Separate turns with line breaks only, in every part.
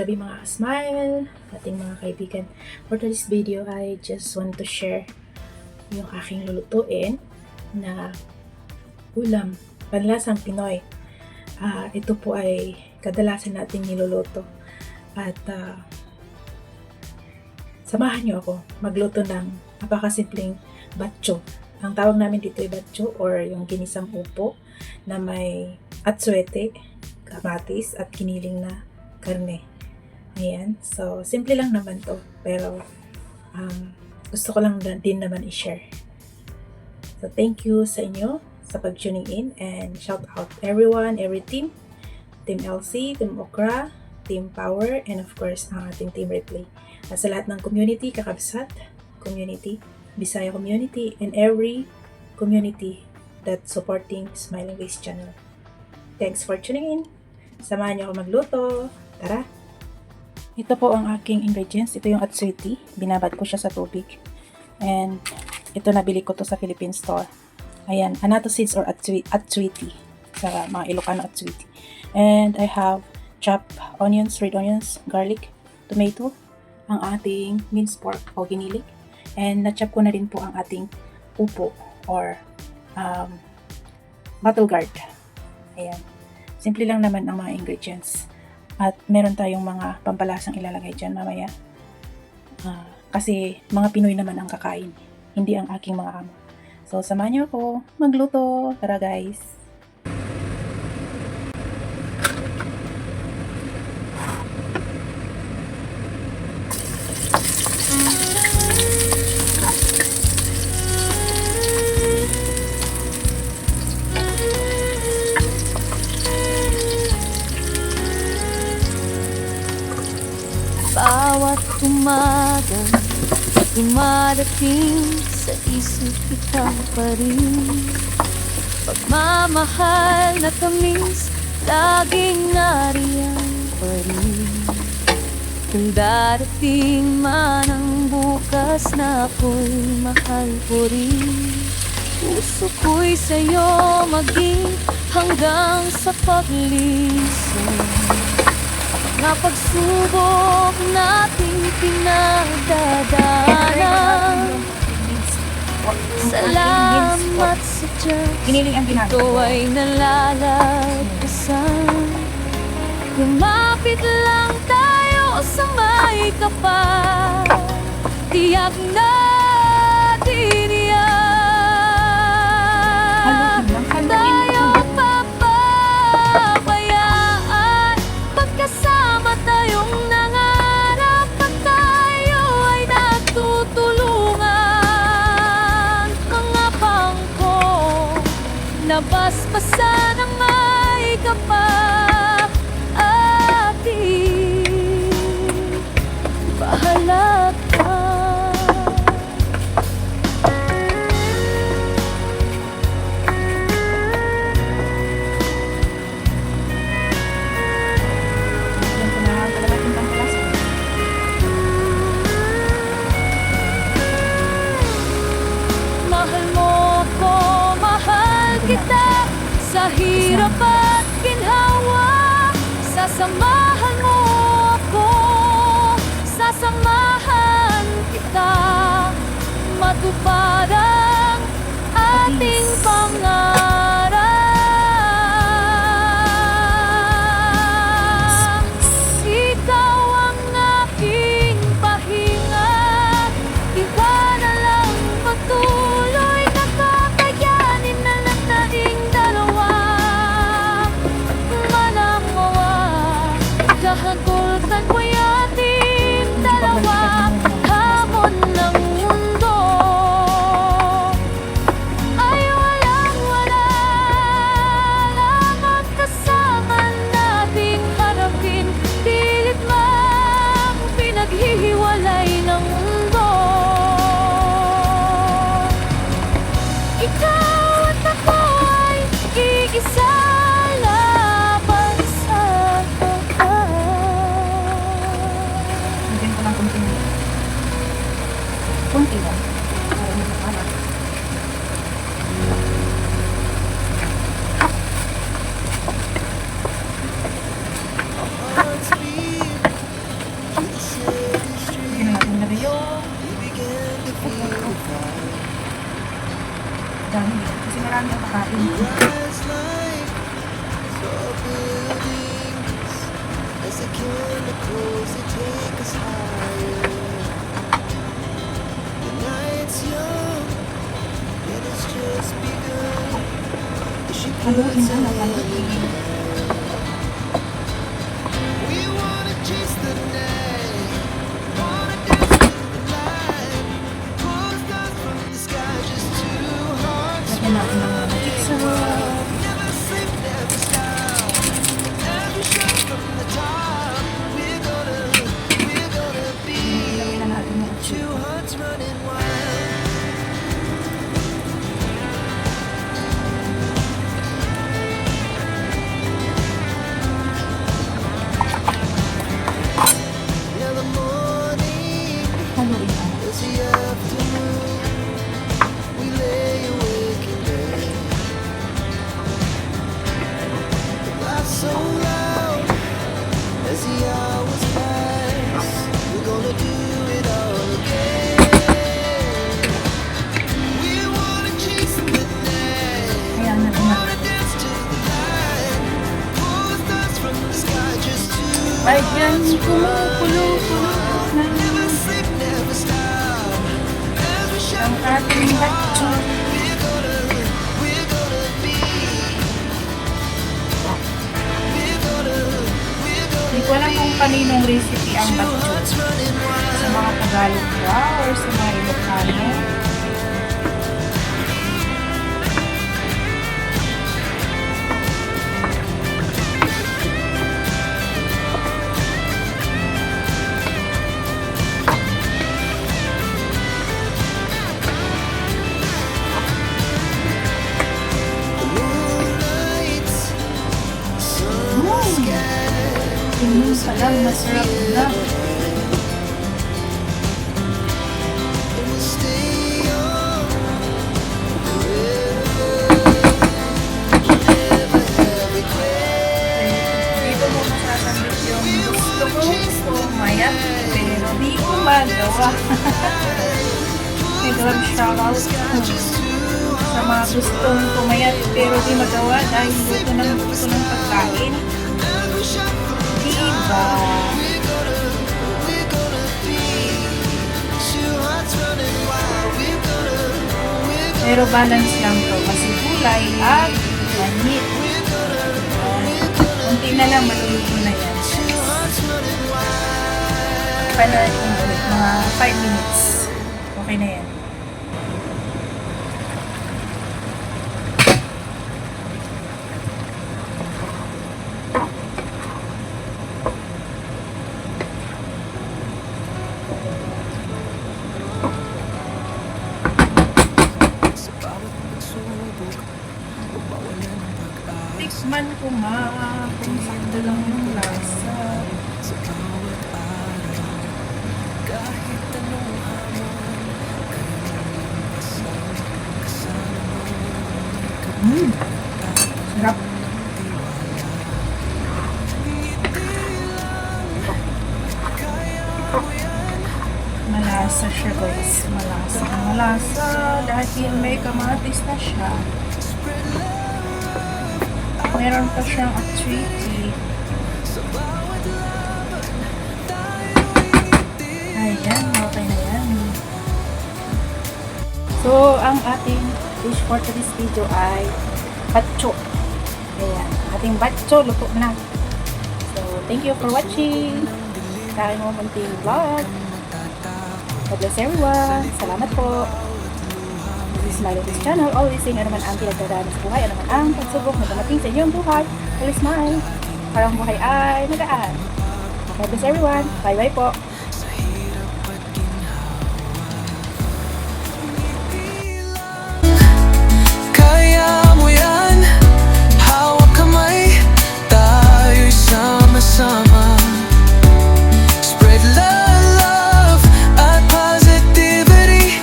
gabi mga smile, ating mga kaibigan. For today's video, I just want to share yung aking lulutuin na ulam, panlasang Pinoy. Ito po ay kadalasan nating niluluto. At samahan nyo ako magluto ng napakasimpleng batcho. Ang tawag namin dito ay batcho or yung ginisang upo na may atsuete, kamatis at kiniling na karne. Ayan. So, simple lang naman to. Pero, gusto ko lang din naman i-share. So, thank you sa inyo sa pag-tuning in and shout out everyone, every team. Team LC, Team Okra, Team Power, and of course, ang ating Team Replay. At sa lahat ng community, Kakabsat community, Bisaya community, and every community that's supporting Smiling Ways channel. Thanks for tuning in. Samahan niyo ako magluto. Tara! Ito po ang aking ingredients. Ito yung atsuete. Binabad ko siya sa tubig. And ito nabili ko to sa Philippine store. Ayan, anato seeds or atsuete. Sa mga Ilocano atsuete. And I have chopped onions, red onions, garlic, tomato, ang ating minced pork o giniling. And na-chop ko na rin po ang ating upo or battle gourd. Ayan. Simple lang naman ang mga ingredients. At meron tayong mga pampalasang ilalagay dyan mamaya. Kasi mga Pinoy naman ang kakain. Hindi ang aking mga amo. So, samahan niyo ako magluto. Tara guys!
Bawat umaga dumadating sa isip ikaw pa rin. Pagmamahal na tamis, laging nariyan pa rin. Kung darating man ang bukas na ako'y mahal ko rin. Puso ko'y sa'yo maging hanggang sa paglisan. Mga pagsubok nating pinagdadaanan. Salamat sa Diyos, ito ay nalalagpasan. Lumapit lang tayo sa may kapal. Tiyak natin yan. Tayo papabayaan. Pagkasama tayong nangarap at tayo ay nagtutulungan. Mga bangko nabasbasan ng may kapal. Ating bahala ka. Mahal mo ko, mahal kita. Sa hirap at ginhawa, sasamahan mo ako, sasamahan kita. Matupad ang ating pangarap. Ikaw ang aking pahinga. Iba na lang patuloy na kakayanin na lang nating dalawa. Manamawa
Dami. Kasi marami ang kakain. Haluin na lang. Lagyan natin ng magic sarap. Ilagay na natin yung atsyo. Haluin na.
So loud as the hours pass, we're gonna do it all again. We wanna chase the night,
Kaya na
wanna dance to the light, pull the stars from the sky just to
Ayan, kumukulo-kulo na
never sleep, never stop. As we shine,
ang ating batcho.
we're gonna be, we're gonna
Hindi ko alam kung kaninong recipe ang batcho.
hearts running wild.
Sa mga Tagalog ba or sa mga Ilocano.
Moonlight,
Tingin pa lang, masarap na.
it will stay on
Dito mo masasabit yung gusto ko pumayat, pero di ko magawa. May grab shoutout sa mga gustong pumayat pero di magawa dahil gusto ng pagkain. Diba? Pero balance lang to kasi gulay at manhit. Kunti na lang maluluto na yan. Panahin ulit mga 5 minutes. Okay na yan. Tikman ko nga kung sakto lang yung lasa. Sarap. Malasa siya guys. Malasa dahil may kamatis na siya. Meron pa siyang atswiti. Ayan, okay na yan. So, ang ating dish for today's video ay batcho. Ayan, ating batcho, luto na. So, thank you for watching. Sa aking mga munting vlog. God bless everyone. Salamat po. This is Smile on this channel. Always saying ano man ang pinagdadaan sa buhay, ano man ang pagsubok na dumating sa inyong buhay. Always smile. Parang buhay ay nagaan. God bless everyone. Bye-bye po.
Kaya mo yan, hawak kamay, tayo'y sama-sama. Spread love at positivity.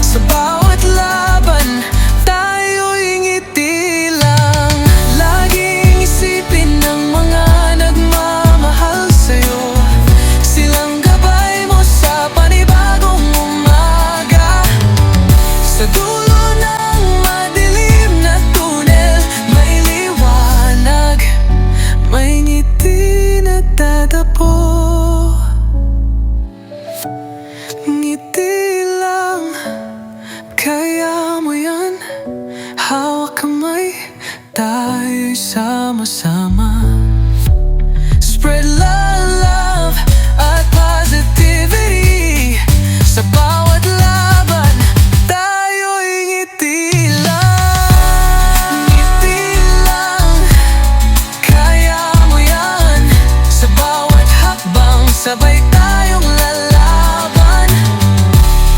Sa bawat laban, tayo'y ngiti lang. Laging isipin ng mga nagmamahal sa'yo, silang hawak kamay, tayo'y sama-sama. Spread love at positivity. Sa bawat laban, tayo'y ngiti lang. Ngiti lang, kaya mo yan. Sa bawat hakbang, sabay tayong lalaban.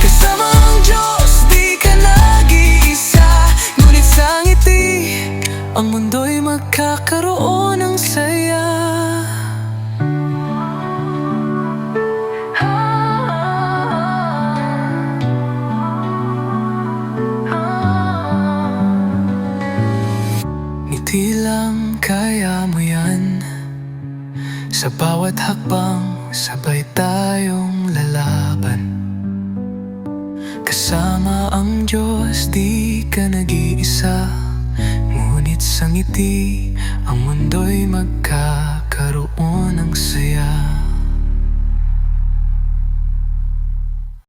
Kasama ang Diyos, di ka nag-iisa. Ngunit sa ngiti, ang mundo'y magkakaroon ng saya. Ngiti lang, kaya mo yan. Sa bawat hakbang, sabay tayong lalaban. Kasama ang Diyos, di ka nag-iisa. Ngunit sa ngiti, ang mundo'y magkakaroon